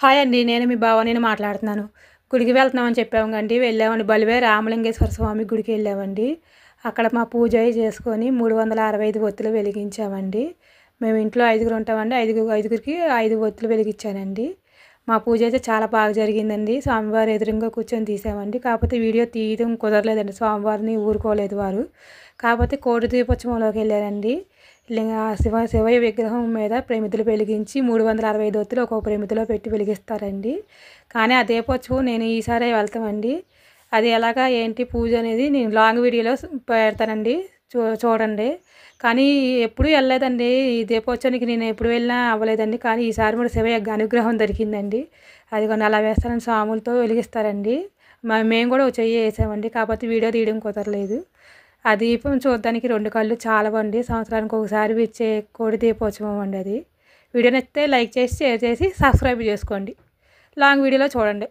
Hi అండి, నేను మీ భావనిని మాట్లాడుతున్నాను. గుడికి వెళ్తున్నామని చెప్పాము కండి, వెళ్ళామండి. బలివే రామలింగేశ్వర స్వామి గుడికి వెళ్ళామండి. అక్కడ మా పూజ చేసుకొని 365 ఒత్తులు వెలిగించామండి. మేము ఇంట్లో 5గురు ఉంటామండి. ఐదుగురికి 5 ఒత్తులు వెలిగించానండి. మా పూజ అయితే చాలా బాగా జరిగిందండి. స్వామివారి ఎదురుగా కూర్చొని తీసామండి. కాకపోతే వీడియో తీయడం కుదరలేదండి, స్వామివారిని ఊరుకోలేదు వారు. కాకపోతే కోటి దీపోత్సవంలోకి వెళ్ళారండి. శివయ్య విగ్రహం మీద ప్రమిదలు వెలిగించి 365 ఒత్తులు ఒక్కొక్క ప్రమిదలో పెట్టి వెలిగిస్తారండి. కానీ ఆ దీపోత్సవం నేను ఈసారి వెళ్తామండి. అది ఎలాగా ఏంటి పూజ అనేది నేను లాంగ్ వీడియోలో పెడతానండి, చూడండి. కానీ ఎప్పుడు వెళ్ళలేదండి ఈ దీపోత్సవానికి, నేను ఎప్పుడు వెళ్ళినా అవ్వలేదండి. కానీ ఈసారి కూడా శివయ్య అనుగ్రహం దొరికిందండి. అది కొన్ని అలా వేస్తారని స్వాములతో వెలిగిస్తారండి. మేము కూడా చెయ్యి వేసామండి. కాకపోతే వీడియో తీయడం కుదరలేదు. ఆ దీపం చూడడానికి 2 కళ్ళు చాలవండి. సంవత్సరానికి ఒకసారి వచ్చే కోడి దీపోత్సవం అండి అది. వీడియో నచ్చితే లైక్ చేసి, షేర్ చేసి, సబ్స్క్రైబ్ చేసుకోండి. లాంగ్ వీడియోలో చూడండి.